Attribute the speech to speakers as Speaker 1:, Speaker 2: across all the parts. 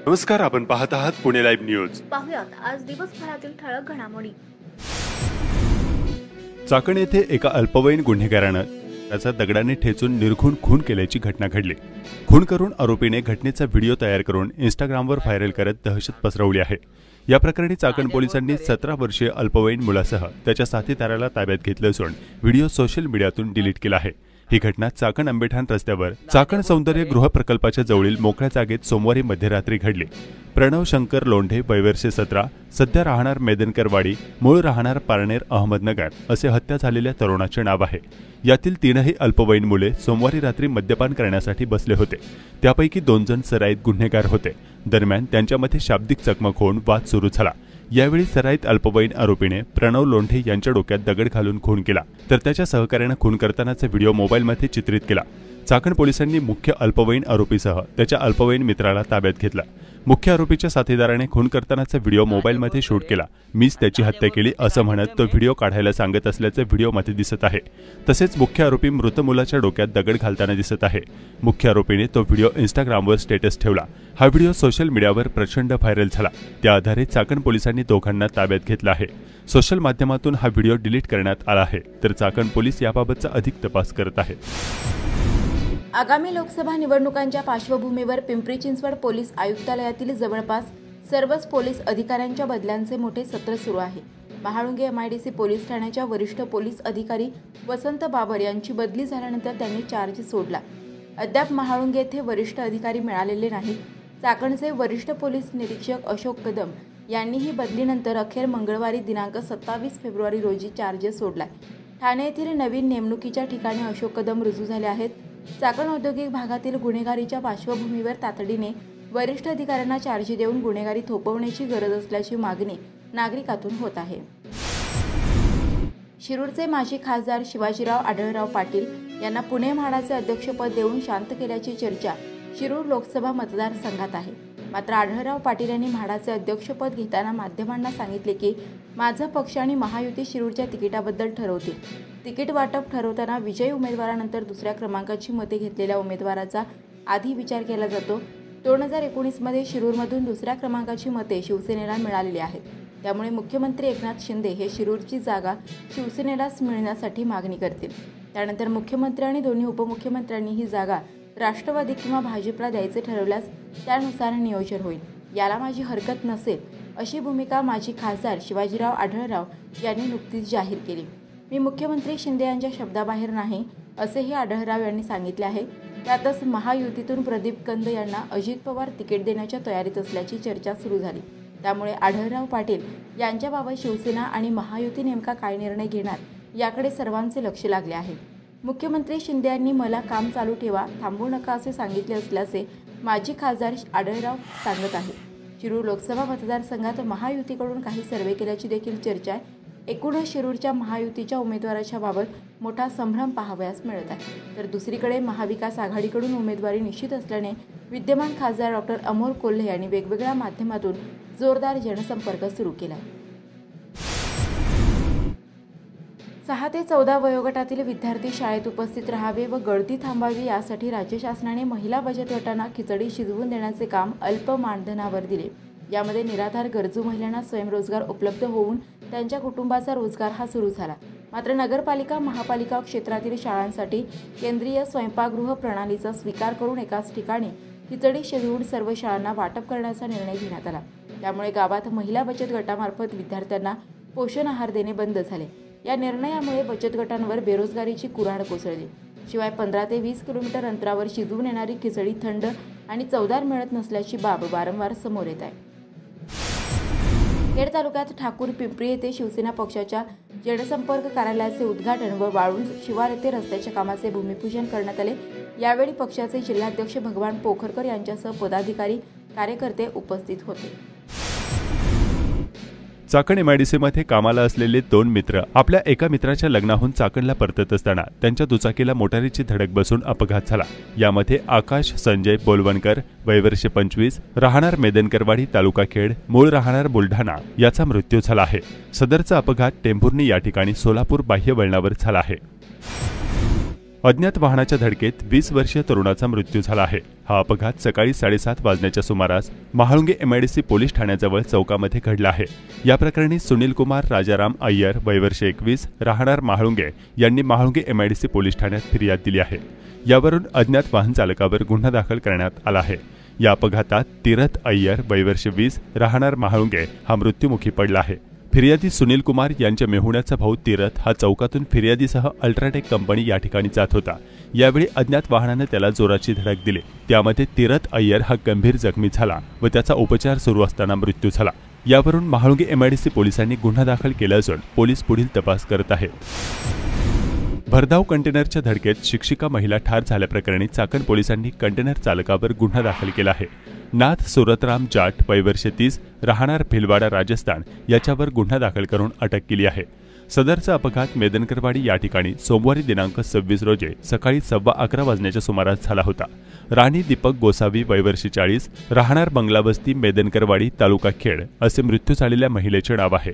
Speaker 1: नमस्कार, आपण पाहत आहात पुणे लाईव्ह न्यूज।
Speaker 2: पाहुयात आज दिवसभरातील ठळक घडामोडी।
Speaker 1: चाकण येथे एका अल्पवयीन गुन्हेगाराने त्याचा दगडाने ठेचून निर्घृण खून केल्याची घटना घडली। खून करून आरोपीने घटनेचा व्हिडिओ तयार करून इंस्टाग्रामवर व्हायरल करत दहशत पसरवली आहे। या प्रकरणी चाकण पोलिसांनी 17 वर्षीय अल्पवयीन मुलासह त्याच्या साथीदाराला ताब्यात घेतले असून व्हिडिओ सोशल मीडियातून डिलीट केला आहे। ही घटना चाकण आंबेठाण रस्त्यावर चाकण सौंदर्य गृह प्रकल्पाच्या जवळील मोकळ्या जागेत सोमवारी मध्यरात्री घडली। प्रणव शंकर लोंढे, वय वर्ष 17, सध्या राहणार मेदनकरवाडी, मूळ राहणार पारनेर, अहमदनगर असे हत्या झालेल्या तरुणाचे नाव आहे। यातील तीनही अल्पवयीन मुले सोमवारी रात्री मद्यपान करण्यासाठी बसले होते। त्यापैकी 2 जण सराईत गुन्हेगार होते। दरम्यान त्यांच्यामध्ये शाब्दिक चकमक होऊन वाद सुरू झाला। यावेळी सराईत अल्पवयीन आरोपीने प्रणव लोंढे यांच्या डोक्यात दगड घालून खून केला, तर त्याच्या सहकार्याने खून करतानाचा व्हिडिओ मोबाईलमध्ये चित्रित केला। चाकण पोलिसांनी मुख्य अल्पवयीन आरोपीसह त्याच्या अल्पवयीन मित्राला ताब्यात घेतला। मुख्य आरोपीच्या साथीदाराने खून करतानाचा व्हिडिओ मोबाईलमध्ये शूट केला। मीच त्याची हत्या केली असं म्हणत तो व्हिडिओ काढायला सांगत असल्याचे व्हिडिओमध्ये दिसत आहे। तसेच मुख्य आरोपी मृत मुलाच्या डोक्यात दगड घालताना दिसत आहे। मुख्य आरोपीने तो व्हिडिओ इंस्टाग्रामवर स्टेटस ठेवला। हा व्हिडिओ सोशल मीडियावर प्रचंड व्हायरल झाला। त्या आधारे चाकण पोलिसांनी दोघांना ताब्यात घेतला आहे। सोशल माध्यमातून हा व्हिडिओ डिलीट करण्यात आला आहे, तर चाकण पोलीस याबाबतचा अधिक तपास करत आहेत।
Speaker 3: आगामी लोकसभा निवडणुकांच्या पार्श्वभूमीवर पिंपरी चिंचवड पोलीस आयुक्तालयातील जवळपास सर्वच पोलीस अधिकाऱ्यांच्या बदल्यांचे मोठे सत्र सुरू आहे। महाळुंगे MIDC पोलीस ठाण्याच्या वरिष्ठ पोलीस अधिकारी वसंत बाबर यांची बदली झाल्यानंतर त्यांनी चार्ज सोडला। अद्याप महाळुंगे येथे वरिष्ठ अधिकारी मिळालेले नाहीत। चाकणचे वरिष्ठ पोलीस निरीक्षक अशोक कदम यांनी ही बदलीनंतर अखेर मंगळवारी दिनांक 27 फेब्रुवारी रोजी चार्ज सोडलाय। ठाणे येथील नवीन नेमणुकीच्या ठिकाणी अशोक कदम रुजू झाले आहेत। चाकण औद्योगिक भागातील गुन्हेगारीच्या पार्श्वभूमीवर तातडीने वरिष्ठ अधिकाऱ्यांना चार्ज देऊन गुन्हेगारी थोपवण्याची गरज असल्याची मागणी नागरिकांतून होत आहे। शिरूरचे माजी खासदार शिवाजीराव आढळराव पाटील यांना पुणे म्हाडाचे अध्यक्षपद देऊन शांत केल्याची चर्चा शिरूर लोकसभा मतदारसंघात आहे। मात्र आढळराव पाटील यांनी म्हाडाचे अध्यक्षपद घेताना माध्यमांना सांगितले की माझा पक्ष आणि महायुती शिरूरच्या तिकिटाबद्दल ठरवतील। तिकीट वाटप ठरवताना विजयी उमेदवारानंतर दुसऱ्या क्रमांकाची मते घेतलेल्या उमेदवाराचा आधी विचार केला जातो। 2019 मध्ये शिरूरमधून दुसऱ्या क्रमांकाची मते शिवसेनेला मिळालेली आहेत। त्यामुळे मुख्यमंत्री एकनाथ शिंदे हे शिरूरची जागा शिवसेनेलाच मिळण्यासाठी मागणी करतील। त्यानंतर मुख्यमंत्री आणि दोन्ही उपमुख्यमंत्र्यांनी ही जागा राष्ट्रवादी किंवा भाजपला द्यायचे ठरवल्यास त्यानुसार नियोजन होईल। याला माझी हरकत नसेल अशी भूमिका माजी खासदार शिवाजीराव आढळराव यांनी नुकतीच जाहीर केली। मी मुख्यमंत्री शिंदे यांच्या शब्दाबाहेर नाही असेही आढळराव यांनी सांगितले आहे। त्यातच महायुतीतून प्रदीप कंद यांना अजित पवार तिकीट देण्याच्या तयारीत असल्याची चर्चा सुरू झाली। त्यामुळे आढळराव पाटील यांच्याबाबत शिवसेना आणि महायुती नेमका काय निर्णय घेणार याकडे सर्वांचे लक्ष लागले आहे। मुख्यमंत्री शिंदे यांनी मला काम चालू ठेवा, थांबू नका असे सांगितले असल्याचे माजी खासदार आढळराव सांगत आहेत। शिरूर लोकसभा मतदारसंघात महायुतीकडून काही सर्वे केल्याची देखील चर्चा आहे। एकूणच शिरूरच्या महायुतीच्या उमेदवाराच्या बाबत मोठा संभ्रम पाहावयास मिळत आहे। तर दुसरीकडे महाविकास आघाडीकडून उमेदवारी निश्चित असल्याने विद्यमान खासदार डॉ. अमोल कोल्हे यांनी वेगवेगळ्या माध्यमातून जोरदार जनसंपर्क सुरू केला आहे। 6 ते 14 वयोगटातील विद्यार्थी शाळेत उपस्थित राहावे व गर्दी थांबावी यासाठी राज्य शासनाने महिला बचत गटांना खिचडी शिजवून देण्याचे काम अल्प मानधनावर दिले। यामध्ये निराधार गरजू महिलांना स्वयंरोजगार उपलब्ध होऊन त्यांच्या कुटुंबाचा रोजगार हा सुरू झाला। मात्र नगरपालिका महापालिका क्षेत्रातील शाळांसाठी केंद्रीय स्वयंपाकगृह प्रणालीचा स्वीकार करून एकाच ठिकाणी खिचडी शिजवून सर्व शाळांना वाटप करण्याचा निर्णय घेण्यात आला। त्यामुळे गावात महिला बचत गटामार्फत विद्यार्थ्यांना पोषण आहार देणे बंद झाले। या निर्णयामुळे बचत गटांवर बेरोजगारीची कुऱ्हाड कोसळली। शिवाय 15 ते 20 किलोमीटर अंतरावर शिजवून येणारी खिचडी थंड आणि चवदार मिळत नसल्याची बाब वारंवार समोर येत आहे। खेड तालुक्यात ठाकूर पिंपरी येथे शिवसेना पक्षाच्या जनसंपर्क कार्यालयाचे उद्घाटन व वाळूंज शिवार येथे रस्त्याच्या कामाचे भूमिपूजन करण्यात आले। यावेळी पक्षाचे जिल्हाध्यक्ष भगवान पोखरकर यांच्यासह पदाधिकारी कार्यकर्ते उपस्थित होते।
Speaker 1: चाकण MIDC मध्ये कामाला असलेले 2 मित्र आपल्या एका मित्राच्या लग्नाहून चाकणला परतत असताना त्यांच्या दुचाकीला मोटारीची धडक बसून अपघात झाला। यामध्ये आकाश संजय बोलवणकर, वय वर्ष 25, राहणार मेदनकरवाडी, तालुका खेड, मूळ राहणार बुलढाणा याचा मृत्यू झाला आहे। सदरचा अपघात टेंभुर्णी या ठिकाणी सोलापूर बाह्य वळणावर झाला आहे। अज्ञात वाहनाच्या धडकेत 20 वर्षीय तरुणाचा मृत्यू झाला आहे। हा अपघात सकाळी 7:30 वाजण्याच्या सुमारास महाळुंगे MIDC पोलीस ठाण्याजवळ चौकामध्ये घडला आहे। या प्रकरणी सुनील कुमार राजाराम अय्यर वय वर्ष 21 राहणार महाळुंगे यांनी महाळुंगे MIDC पोलीस ठाण्यात फिर्याद दिली आहे। यावरून अज्ञात वाहन चालकावर गुन्हा दाखल करण्यात आला आहे। या अपघातात तीरथ अय्यर वय वर्ष 20 राहणार महाळुंगे हा मृत्युमुखी पडला आहे। फिर्यादी सुनील कुमार यांच्या मेहुण्याचा भाऊ तीरथ हा चौकातून फिर्यादीसह अल्ट्राटेक कंपनी या ठिकाणी जात होता। यावेळी अज्ञात वाहनाने त्याला जोराची धडक दिली। त्यामध्ये तीरथ अय्यर हा गंभीर जखमी झाला व त्याचा उपचार सुरू असताना मृत्यू झाला। यावरून महाळुंगे MIDC पोलिसांनी गुन्हा दाखल केला असून पोलीस पुढील तपास करत आहेत। भरधाव कंटेनरच्या धडकेत शिक्षिका महिला ठार झाल्याप्रकरणी चाकण पोलिसांनी कंटेनर चालकावर गुन्हा दाखल केला आहे। नाथ सुरतराम जाट वय वर्ष 30 राहणार भिलवाडा राजस्थान याच्यावर गुन्हा दाखल करून अटक केली आहे। सदरचा अपघात मेदनकरवाडी या ठिकाणी सोमवारी दिनांक 26 रोजी सकाळी 11:15 वाजण्याच्या सुमारास झाला होता। राणी दीपक गोसावी वय वर्ष 40 राहणार बंगलाबस्ती मेदनकरवाडी तालुका खेड असे मृत्यू झालेल्या महिलेचे नाव आहे।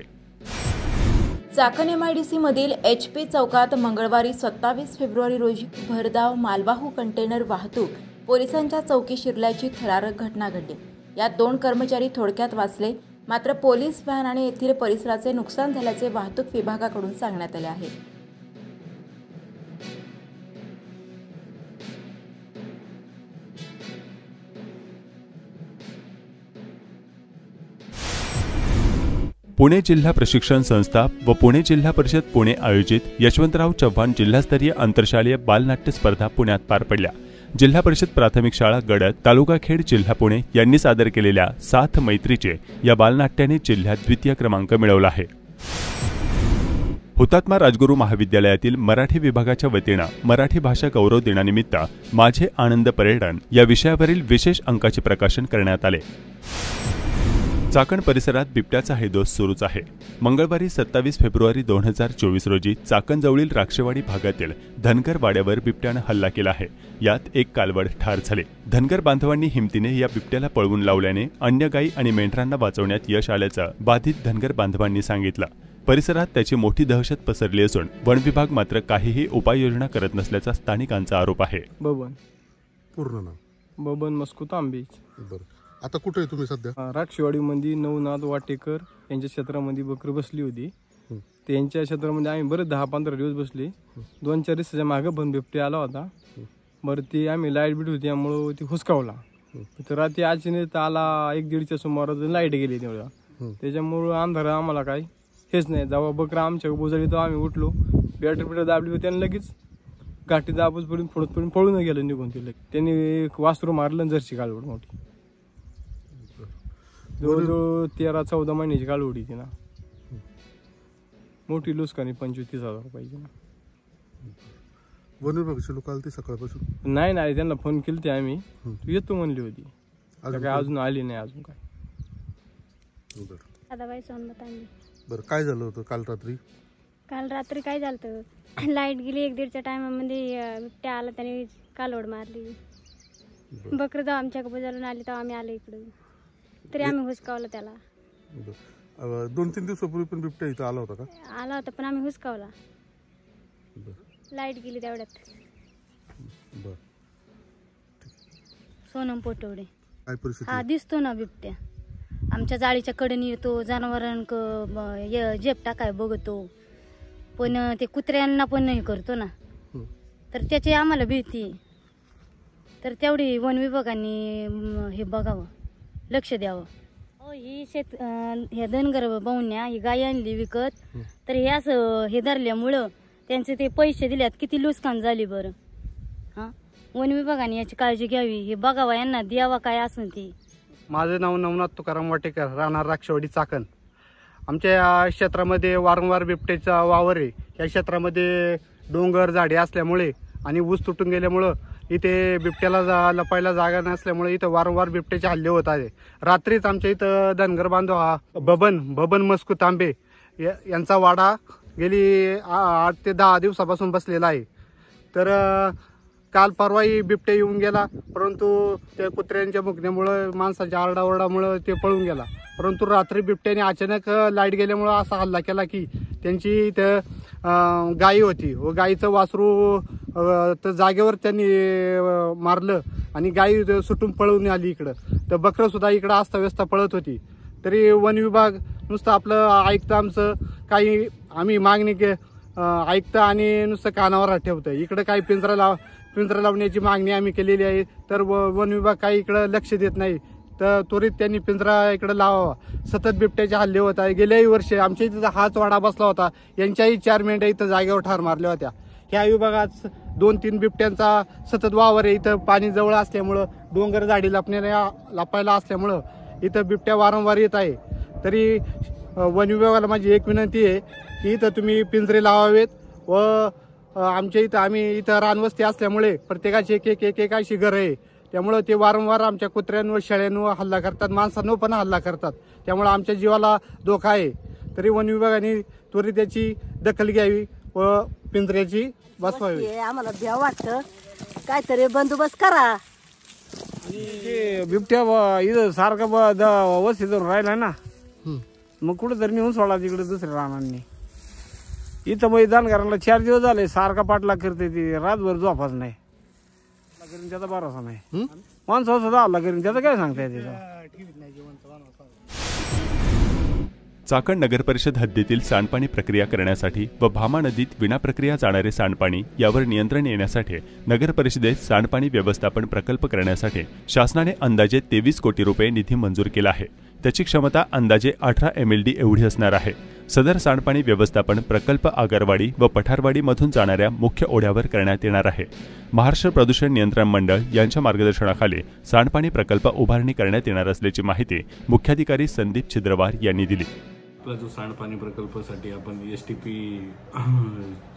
Speaker 3: चाकण MIDC मधील HP चौकात मंगळवारी 27 फेब्रुवारी रोजी भरधाव मालवाहू कंटेनर वाहतूक पोलिसांच्या चौकी शिरल्याची थरारक घटना घडली। यात 2 कर्मचारी थोडक्यात वाचले, मात्र पोलीस व्हॅन आणि येथील परिसराचे नुकसान झाल्याचे वाहतूक विभागाकडून सांगण्यात आले आहे।
Speaker 1: पुणे जिल्हा प्रशिक्षण संस्था व पुणे जिल्हा परिषद पुणे आयोजित यशवंतराव चव्हाण जिल्हास्तरीय आंतरशालेय बालनाट्य स्पर्धा पुण्यात पार पडल्या। जिल्हा परिषद प्राथमिक शाळा गडद तालुका खेड जिल्हा पुणे यांनी सादर केलेल्या 7 मैत्रीचे या बालनाट्याने जिल्ह्यात द्वितीय क्रमांक मिळवला आहे। हुतात्मा राजगुरू महाविद्यालयातील मराठी विभागाच्या वतीने मराठी भाषा गौरव दिनानिमित्त माझे आनंद पर्यटन या विषयावरील विशेष अंकाचे प्रकाशन करण्यात आले। चाकण परिसरात बिबट्याचा हैदोस सुरूच आहे। मंगळवारी 27 फेब्रुवारी 2024 रोजी चाकणजवळील राक्षेवाडी भागातील धनगर वाड्यावर बिबट्याने हल्ला केला आहे। यात एक कालवड ठार झाले। धनगर बांधवांनी हिमतीने या बिबट्याला पळवून लावल्याने अन्य गायी आणि मेंढरांना वाचवण्यात यश आल्याचं बाधित धनगर बांधवांनी सांगितलं। परिसरात त्याची मोठी दहशत पसरली असून वन विभाग मात्र काहीही उपाययोजना करत नसल्याचा स्थानिकांचा आरोप आहे।
Speaker 4: पूर्ण नाव
Speaker 5: बबन मस्कुत आंबे।
Speaker 4: आता कुठे आहे तुम्ही सध्या?
Speaker 5: राक्षेवाडीमध्ये नवनाथ वाटेकर यांच्या क्षेत्रामध्ये बकरी बसली होती। त्यांच्या क्षेत्रामध्ये आम्ही बरेच 10-15 दिवस बसले। 2-4 दिवसाच्या मागे पण बिबट्या आला होता। बरं ती आम्ही लाईट बीट होती त्यामुळे ती हुसकावला। तर रात्री अचानक आला 1-1:30च्या सुमारास लाईट गेली तेवढ्या, त्याच्यामुळे अंधार आम्हाला काय हेच नाही। जेव्हा बकरा आमच्या बोजळली तेव्हा आम्ही उठलो, बॅटरी दाबली, त्याने लगेच गाठी दाबूच पडून पळून गेलं निघून। त्यांनी वासरू मारलं जर्सी कालवड मोठी, जवळजवळ 13-14 महिन्याची कालवडी ती ना, मोठी लुसकानी 25-30 हजार रुपयाची ना।
Speaker 4: वन विभागाचे लोक आले ते सकाळपासून?
Speaker 5: नाही, त्यांना फोन केलते आम्ही, येतो म्हणली होती, काय अजून आली नाही अजून काय।
Speaker 4: बरं काय झालं होतं काल रात्री?
Speaker 6: काल रात्री काय झालं, लाईट गेली 1-1:30च्या टायमामध्ये बिबट्या आला, त्याने कालवड मारली। बकरं जेव्हा आमच्या बाजारून आली तेव्हा आम्ही आलो इकडे, तरी आम्ही हुसकावलं त्याला।
Speaker 4: 2-3 दिवसापूर्वी पण बिबट्या इथं आला होता का?
Speaker 6: आला होता पण आम्ही हुसकावला, लाईट गेली तेवढ्यात। सोनम पोटवडे।
Speaker 4: काय परिस्थिती?
Speaker 6: हा दिसतो ना बिबट्या, आमच्या जाळीच्या कडेने येतो, जनावरांक झेप टाकाय बघतो, पण ते कुत्र्यांना पण नाही करतो ना, तर त्याची आम्हाला भीती। तर तेवढी वन विभागाने हे बघावं, लक्ष द्यावं। ही हे धनगर बावण्या ही गाय आणली विकत, तर हे असं हे धरल्यामुळं त्यांचे ते पैसे दिल्यात, किती नुकसान झाली बरं। हां, वन विभागाने याची काळजी घ्यावी, हे बघावं, यांना द्यावा काय असं ते।
Speaker 7: माझं नाव नवनाथ तुकाराम वाटेकर, राहणार राक्षेवाडी चाकण। आमच्या या क्षेत्रामध्ये वारंवार बिबट्याचा वावर आहे। या क्षेत्रामध्ये डोंगर झाडे असल्यामुळे आणि ऊस तुटून गेल्यामुळं इथे बिबट्याला लपायला जागा नसल्यामुळे इथं वारंवार बिबट्याचे हल्ले होत आहे। रात्रीच आमच्या इथं धनगर बांधव हा बबन मस्कुत आंबे यांचा वाडा गेली 8 ते 10 दिवसापासून बसलेला आहे। तर काल परवाही बिबट्या येऊन गेला, परंतु त्या कुत्र्यांच्या मुकण्यामुळे माणसाच्या आरडाओरडामुळे ते पळून गेला। परंतु रात्री बिबट्याने अचानक लाईट गेल्यामुळे असा हल्ला केला की त्यांची इथं गाई होती व गाईचं वासरू तर जागेवर त्यांनी मारलं आणि गाई सुटून पळून आली इकडं. तर बकरं सुद्धा इकडं अस्ताव्यस्त पळत होती. तरी वन विभाग नुसतं आपलं ऐकतं, आमचं काही आम्ही मागणी ऐकतं आणि नुसतं कानावर हात ठेवतं. इकडं काही पिंजरा लावण्याची मागणी आम्ही केलेली आहे, तर वन विभाग काही इकडं लक्ष देत नाही. तर त्वरित त्यांनी पिंजरा इकडे लावावा. सतत बिबट्याचे हल्ले होत आहे. गेल्याही वर्षी आमच्या इथं हाच वाडा बसला होता, यांच्याही 4 मेंढ्या इथं जागेवर ठार मारल्या होत्या. ह्या विभागात 2-3 बिबट्यांचा सतत वावर आहे. इथं पाणी जवळ असल्यामुळं, डोंगर झाडी लपायला असल्यामुळं इथं बिबट्या वारंवार येत आहे. तरी वन विभागाला माझी एक विनंती आहे की इथं तुम्ही पिंजरे लावावेत व आमच्या इथं आम्ही इथं रानवस्ती असल्यामुळे प्रत्येकाची एक अशी घरं आहे. त्यामुळं ते वारंवार आमच्या कुत्र्यांवर शेळ्यांवर हल्ला करतात, माणसांवर पण हल्ला करतात. त्यामुळे आमच्या जीवाला धोका आहे. तरी वन विभागाने त्वरित त्याची दखल घ्यावी व पिंजऱ्याची बसवावी.
Speaker 8: आम्हाला भ्या वाटतं, काहीतरी बंदोबस्त करा.
Speaker 5: बिबट्या इथं सारखा वस्ती धरून राहिला ना, मग कुठेतरी नेऊन सोडा तिकडे दुसऱ्या रानांनी. इथं मैदान करायला 4 दिवस झाले, सारखा पाठलाग करते ती, रातभर झोपाच नाही. त्याचा भरोसा नाही, माणसावर सुद्धा हल्ला करीन, त्याचं काय सांगता येते.
Speaker 1: चाकण नगरपरिषद हद्दीतील सांडपाणी प्रक्रिया करण्यासाठी व भामा नदीत विनाप्रक्रिया जाणारे सांडपाणी यावर नियंत्रण येण्यासाठी नगरपरिषदेत सांडपाणी व्यवस्थापन प्रकल्प करण्यासाठी शासनाने अंदाजे 23 कोटी रुपये निधी मंजूर केला आहे. त्याची क्षमता अंदाजे 18 MLD एवढी असणार आहे. सदर सांडपाणी व्यवस्थापन प्रकल्प आगरवाडी व पठारवाडीमधून जाणाऱ्या मुख्य ओढ्यावर करण्यात येणार आहे. महाराष्ट्र प्रदूषण नियंत्रण मंडळ यांच्या मार्गदर्शनाखाली सांडपाणी प्रकल्प उभारणी करण्यात येणार असल्याची माहिती मुख्याधिकारी संदीप छिद्रवार यांनी दिली.
Speaker 9: आपला जो सांडपाणी प्रकल्पासाठी आपण STP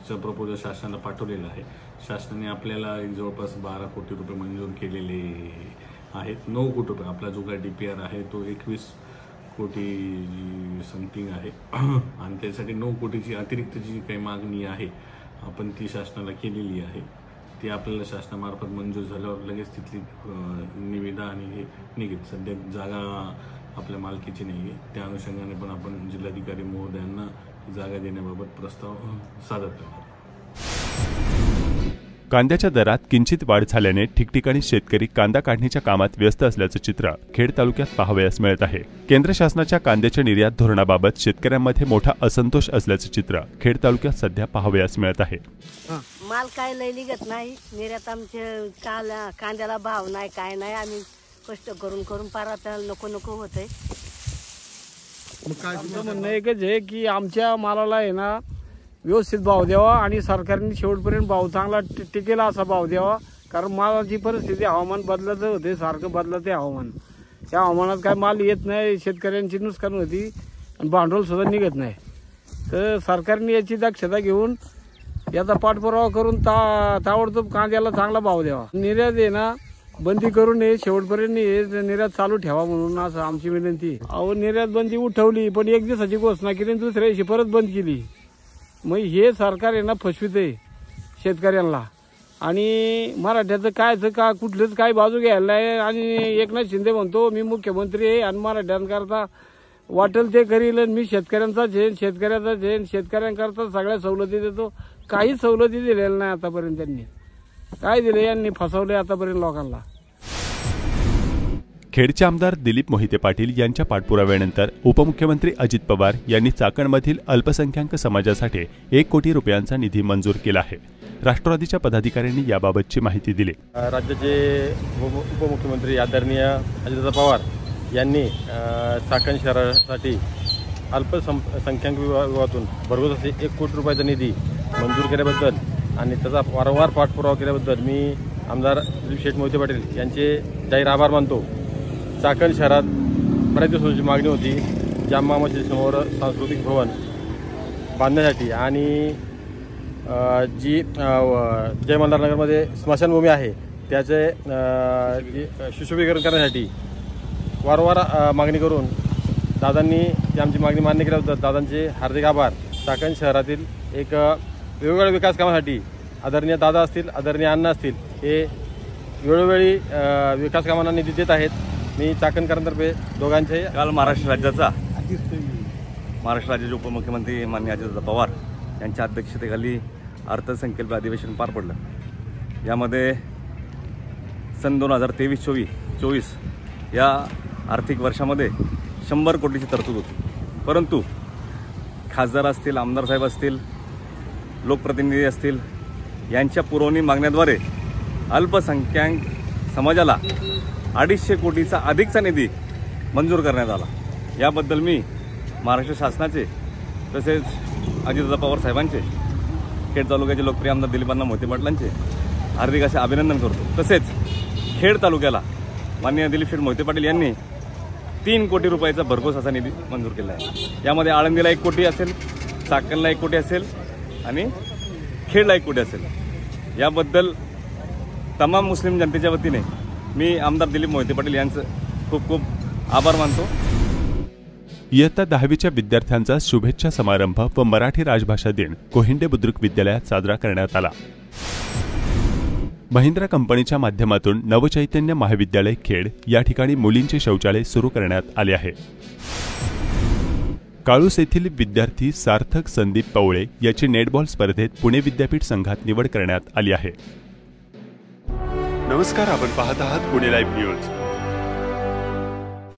Speaker 9: चा प्रपोजल शासनाला पाठवलेला आहे. शासनाने आपल्याला जवळपास 12 कोटी रुपये मंजूर केलेले आहेत. 9 कोटी रुपये आपला जो काही DPR आहे तो 21 कोटी समथिंग आहे आणि त्यासाठी 9 कोटीची अतिरिक्त जी काही मागणी आहे आपण ती शासनाला केलेली आहे. ती आपल्याला शासनामार्फत मंजूर झाल्यावर लगेच तिथली निविदा आणि हे निघेल. सध्या जागा आपल्या मालकीची नाही आहे, त्या अनुषंगाने पण आपण जिल्हाधिकारी महोदयांना जागा देण्याबाबत प्रस्ताव सादर करणार.
Speaker 1: कांद्याच्या दरात किंचित वाढ झाल्याने ठिकठिकाणी शेतकरी कांदा काढणीच्या कामात व्यस्त असल्याचं चित्र खेड तालुक्यात पाहावयास मिळत आहे. केंद्र शासनाच्या कांद्याच्या निर्यात धोरणाबाबत शेतकऱ्यांमध्ये मोठा असंतोष असल्याचं चित्र खेड तालुक्यात सध्या पाहावयास मिळत आहे.
Speaker 8: माल काय लय निघत नाही, निर्यात आमचे कांद्याला भाव नाही, काय नाही. आम्ही कष्ट करून पार नको होतंय.
Speaker 5: आमचं म्हणणं एकच आहे की आमच्या मालाला आहे ना व्यवस्थित भाव द्यावा आणि सरकारने शेवटपर्यंत भाव चांगला टिकेला असा भाव द्यावा. कारण मालाची परिस्थिती हवामान बदलत होते, सारखं बदलते हवामान. त्या हवामानात काय माल येत नाही, शेतकऱ्यांची नुकसान होती आणि भांडवल सुद्धा निघत नाही. तर सरकारने याची दक्षता घेऊन याचा पाठपुरावा करून ताबडतोब कांद्याला चांगला भाव द्यावा. निर्यात आहे ना बंदी करून शेवटपर्यंत हे निर्यात चालू ठेवा म्हणून असं आमची विनंती. अहो निर्यात बंदी उठवली पण 1 दिवसाची घोषणा केली आणि दुसऱ्या दिवशी परत बंद केली. मग हे सरकार आहे ना फसविते शेतकऱ्यांना. आणि मराठ्याचं कायचं कुठलंच काय बाजू घ्यायला आहे. आणि एकनाथ शिंदे म्हणतो मी मुख्यमंत्री आहे आणि मराठ्यांकरता वाटेल ते करील, मी शेतकऱ्यांचाच आहे, शेतकऱ्यांकरता सगळ्या सवलती देतो. काही सवलती दिलेल्या नाही आतापर्यंत. त्यांनी काय दिले, यांनी फसवले आतापर्यंत लोकांना.
Speaker 1: खेडचे आमदार दिलीप मोहिते पाटील यांच्या पाठपुराव्यानंतर उपमुख्यमंत्री अजित पवार यांनी चाकणमधील अल्पसंख्याक समाजासाठी 1 कोटी रुपयांचा निधी मंजूर केला आहे. राष्ट्रवादीच्या पदाधिकाऱ्यांनी याबाबतची माहिती दिली.
Speaker 10: राज्याचे उपमुख्यमंत्री आदरणीय अजितदादा पवार यांनी चाकण शहरासाठी अल्पसंख्याक विभागातून भरघोस असे 1 कोटी रुपयाचा निधी मंजूर केल्याबद्दल आणि त्याचा वारंवार पाठपुरावा केल्याबद्दल मी आमदार दिलीप शेठ मोहिते पाटील यांचे जाहीर आभार मानतो. चाकण शहरात बऱ्याच दिवसांची मागणी होती जामा मशिदीसमोर सांस्कृतिक भवन बांधण्यासाठी आणि जी जय मल्हार नगरमध्ये स्मशानभूमी आहे त्याचे सुशोभीकरण करण्यासाठी वारंवार मागणी करून दादांनी ती आमची मागणी मान्य केल्याबद्दल दादांचे हार्दिक आभार. चाकण शहरातील एक वेगवेगळ्या विकास कामासाठी आदरणीय दादा असतील, आदरणीय अण्णा असतील, हे वेळोवेळी विकास कामांना निधी देत आहेत. मी चाकणकरांतर्फे दोघांचे
Speaker 11: काल महाराष्ट्र राज्याचा महाराष्ट्र राज्याचे उपमुख्यमंत्री माननीय अजितदादा पवार यांच्या अध्यक्षतेखाली अर्थसंकल्प अधिवेशन पार पडलं। यामध्ये सन 2023-24 या आर्थिक वर्षामध्ये 100 कोटीची तरतूद होती, परंतु खासदार असतील, आमदार साहेब असतील, लोकप्रतिनिधी असतील यांच्या पुरवणी मागण्याद्वारे अल्पसंख्याक समाजाला 250 कोटीचा अधिकचा निधी मंजूर करण्यात आला। याबद्दल मी महाराष्ट्र शासनाचे तसेच अजितदादा पवार साहेबांचे, खेड तालुक्याचे लोकप्रिय आमदार दिलीपांना मोहिते पाटलांचे हार्दिक असे अभिनंदन करतो। तसेच खेड तालुक्याला माननीय दिलीप शेठ मोहिते पाटील यांनी 3 कोटी रुपयाचा भरघोस असा निधी मंजूर केला आहे। यामध्ये आळंदीला 1 कोटी असेल, चाकणला 1 कोटी असेल आणि खेडला 1 कोटी असेल। याबद्दल तमाम मुस्लिम जनतेच्या वतीने मी आमदार दिलीप मोहिते पाटील यांचं खूप खूप आभार मानतो।
Speaker 1: इयत्ता 10वीच्या विद्यार्थ्यांचा शुभेच्छा समारंभ व मराठी राजभाषा दिन कोहिंडे बुद्रुक विद्यालयात साजरा करण्यात आला। महिंद्रा कंपनीच्या माध्यमातून नवचैतन्य महाविद्यालय खेड या ठिकाणी मुलींचे शौचालय सुरू करण्यात आले आहे। काळूस येथील विद्यार्थी सार्थक संदीप पवळे याची नेटबॉल स्पर्धेत पुणे विद्यापीठ संघात निवड करण्यात आली आहे। नमस्कार, आपण पाहत आहात पुणे लाईव्ह न्यूज।